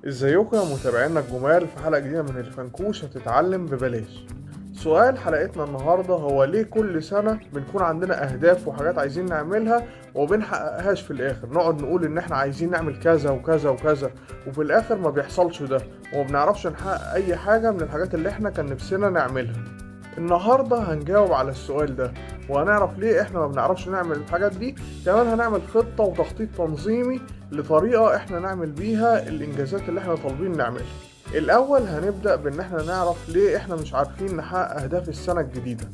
ازيكم يا متابعينا الجمال في حلقة جديدة من الفنكوش هتتعلم ببلاش. سؤال حلقتنا النهاردة هو ليه كل سنة بنكون عندنا أهداف وحاجات عايزين نعملها ومبنحققهاش في الآخر، نقعد نقول إن إحنا عايزين نعمل كذا وكذا وكذا وفي الآخر ما بيحصلش ده ومبنعرفش نحقق أي حاجة من الحاجات اللي إحنا كان نفسنا نعملها. النهاردة هنجاوب على السؤال ده وهنعرف ليه احنا ما بنعرفش نعمل الحاجات دي. كمان هنعمل خطة وتخطيط تنظيمي لطريقة احنا نعمل بيها الانجازات اللي احنا طالبين نعملها. الاول هنبدأ بان احنا نعرف ليه احنا مش عارفين نحقق اهداف السنة الجديدة.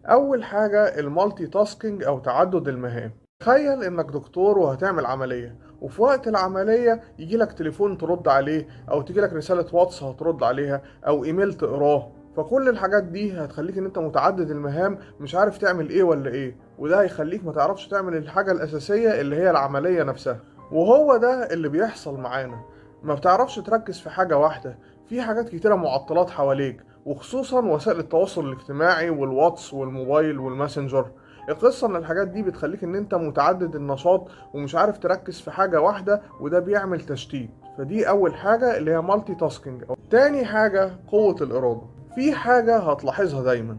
اول حاجة المالتي تاسكينج او تعدد المهام. تخيل انك دكتور وهتعمل عملية وفي وقت العملية يجيلك تليفون ترد عليه او تجيلك رسالة واتس هترد عليها او ايميل تقراه. فكل الحاجات دي هتخليك ان انت متعدد المهام مش عارف تعمل ايه ولا ايه، وده هيخليك ما تعرفش تعمل الحاجة الاساسية اللي هي العملية نفسها. وهو ده اللي بيحصل معانا، ما بتعرفش تركز في حاجة واحدة، في حاجات كتيرة معطلات حواليك وخصوصا وسائل التواصل الاجتماعي والواتس والموبايل والماسنجر. القصة ان الحاجات دي بتخليك ان انت متعدد النشاط ومش عارف تركز في حاجة واحدة، وده بيعمل تشتيت. فدي اول حاجة اللي هي مالتي تاسكينج. تاني حاجة قوة الارادة. في حاجة هتلاحظها دايما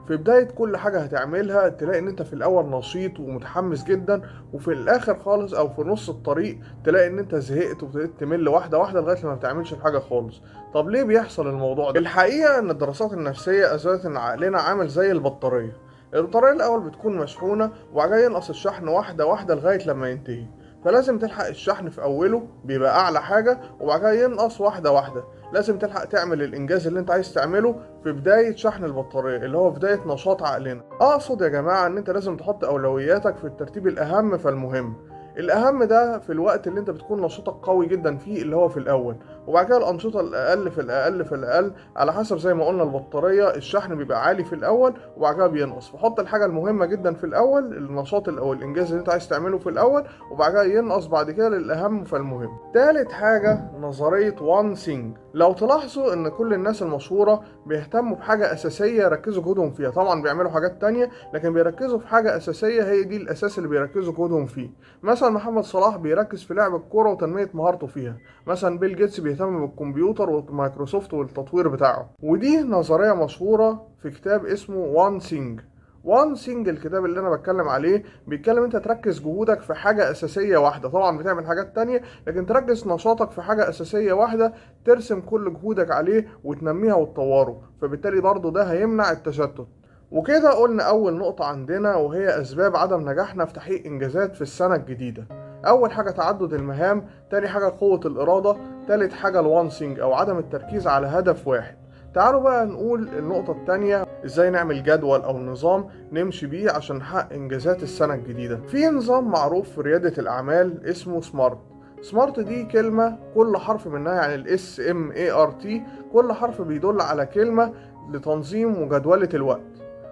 في بداية كل حاجة هتعملها، تلاقي ان انت في الاول نشيط ومتحمس جدا وفي الاخر خالص او في نص الطريق تلاقي ان انت زهقت وابتديت تمل واحدة واحدة لغاية لما بتعملش الحاجة خالص. طب ليه بيحصل الموضوع ده؟ الحقيقة ان الدراسات النفسية اثبتت ان عقلنا عامل زي البطارية. البطارية الاول بتكون مشحونة وبعدين ينقص الشحن واحدة واحدة لغاية لما ينتهي، فلازم تلحق الشحن في اوله بيبقى اعلى حاجة وبعدها ينقص واحدة واحدة. لازم تلحق تعمل الانجاز اللي انت عايز تعمله في بداية شحن البطارية اللي هو بداية نشاط عقلنا. اقصد يا جماعة ان انت لازم تحط اولوياتك في الترتيب الاهم فالمهم. الاهم ده في الوقت اللي انت بتكون نشاطك قوي جدا فيه اللي هو في الاول، وبعد كده الانشطه الاقل في الاقل في الاقل على حسب زي ما قلنا البطاريه الشحن بيبقى عالي في الاول وبعد كده بينقص. فحط الحاجه المهمه جدا في الاول، النشاط او الانجاز اللي انت عايز تعمله في الاول، وبعد كده ينقص بعد كده للاهم فالمهم. تالت حاجه نظريه وان ثينج. لو تلاحظوا ان كل الناس المشهوره بيهتموا بحاجه اساسيه يركزوا جهدهم فيها، طبعا بيعملوا حاجات تانية لكن بيركزوا في حاجه اساسيه هي دي الاساس اللي بيركزوا جهدهم فيه. مثلا محمد صلاح بيركز في لعب الكوره وتنميه مهارته فيها، مثلا بيل جيتس بيهتم بالكمبيوتر ومايكروسوفت والتطوير بتاعه. ودي نظريه مشهوره في كتاب اسمه وان ثينج. وان ثينج الكتاب اللي انا بتكلم عليه بيتكلم انت تركز جهودك في حاجه اساسيه واحده، طبعا بتعمل حاجات تانية لكن تركز نشاطك في حاجه اساسيه واحده، ترسم كل جهودك عليه وتنميها وتطوره، فبالتالي برضو ده هيمنع التشتت. وكده قلنا أول نقطة عندنا وهي أسباب عدم نجاحنا في تحقيق إنجازات في السنة الجديدة. أول حاجة تعدد المهام، تاني حاجة قوة الإرادة، تالت حاجة الوانسينج أو عدم التركيز على هدف واحد. تعالوا بقى نقول النقطة التانية، ازاي نعمل جدول او نظام نمشي بيه عشان نحقق انجازات السنة الجديدة. في نظام معروف في ريادة الاعمال اسمه سمارت. سمارت دي كلمة كل حرف منها يعني الاس ام اي ار تي، كل حرف بيدل على كلمة لتنظيم وجدولة الوقت.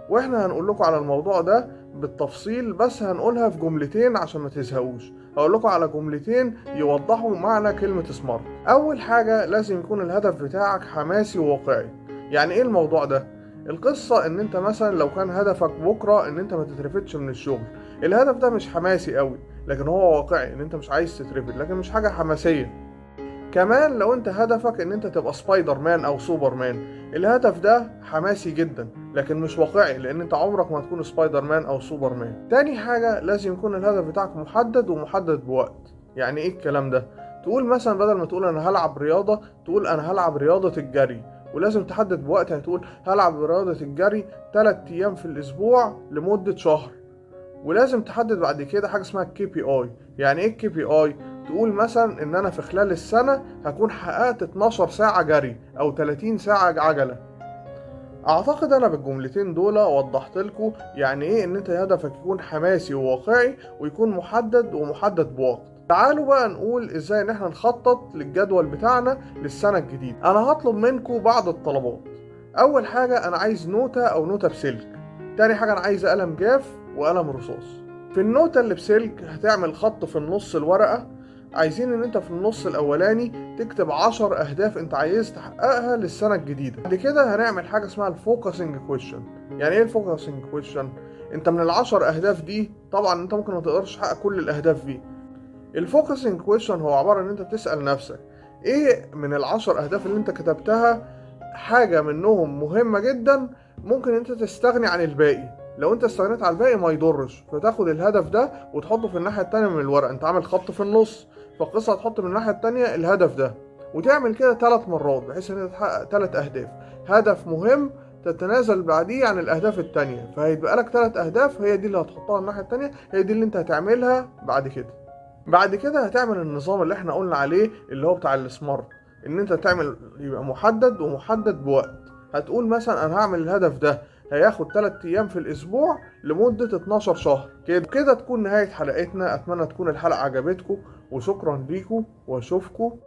واحنا هنقول لكم على الموضوع ده بالتفصيل بس هنقولها في جملتين عشان ما تزهقوش. هقول لكم على جملتين يوضحوا معنى كلمة سمارت. اول حاجة لازم يكون الهدف بتاعك حماسي وواقعي. يعني ايه الموضوع ده؟ القصة ان انت مثلا لو كان هدفك بكرة ان انت ما تترفدش من الشغل، الهدف ده مش حماسي قوي لكن هو واقعي ان انت مش عايز تترفد لكن مش حاجة حماسية. كمان لو انت هدفك ان انت تبقى سبايدر مان او سوبر مان، الهدف ده حماسي جدا لكن مش واقعي لان انت عمرك ما هتكون سبايدر مان او سوبر مان. تاني حاجة لازم يكون الهدف بتاعك محدد ومحدد بوقت. يعني ايه الكلام ده؟ تقول مثلا بدل ما تقول انا هلعب رياضة تقول انا هلعب رياضة الجري، ولازم تحدد بوقت. هتقول هلعب رياضة الجري 3 ايام في الاسبوع لمدة شهر. ولازم تحدد بعد كده حاجه اسمها الكي بي اي. يعني ايه الكي بي اي؟ تقول مثلا ان انا في خلال السنه هكون حققت 12 ساعه جري او 30 ساعه عجله. اعتقد انا بالجملتين دول وضحت لكم يعني ايه ان انت هدفك يكون حماسي وواقعي ويكون محدد ومحدد بوقت. تعالوا بقى نقول ازاي ان احنا نخطط للجدول بتاعنا للسنه الجديده. انا هطلب منكم بعض الطلبات. اول حاجه انا عايز نوتة او نوتة بسلك. تاني حاجه انا عايز قلم جاف وقلم رصاص. في النوتة اللي بسلك هتعمل خط في النص الورقة. عايزين ان انت في النص الاولاني تكتب 10 اهداف انت عايز تحققها للسنة الجديدة. بعد كده هنعمل حاجة اسمها الفوكسنج كويشن. يعني ايه الفوكسنج كويشن؟ انت من ال10 اهداف دي طبعا انت ممكن ما تقدرش تحقق كل الاهداف دي. الفوكسنج كويشن هو عبارة ان انت بتسأل نفسك ايه من ال10 اهداف اللي انت كتبتها حاجة منهم مهمة جدا ممكن انت تستغني عن الباقي؟ لو انت استغنيت عن الباقي ما يضرش، فتاخد الهدف ده وتحطه في الناحية التانية من الورق. انت عامل خط في النص، فالقصة هتحط من الناحية التانية الهدف ده، وتعمل كده 3 مرات بحيث ان انت تحقق 3 اهداف. هدف مهم تتنازل بعديه عن الاهداف التانية، فهيبقى لك 3 اهداف، هي دي اللي هتحطها الناحية التانية، هي دي اللي انت هتعملها بعد كده. بعد كده هتعمل النظام اللي احنا قلنا عليه اللي هو بتاع السمارت، ان انت تعمل يبقى محدد ومحدد بوقت. هتقول مثلا انا هعمل الهدف ده هياخد 3 ايام في الاسبوع لمدة 12 شهر. كده كده تكون نهاية حلقتنا. اتمنى تكون الحلقة عجبتكم، وشكرا ليكم، واشوفكم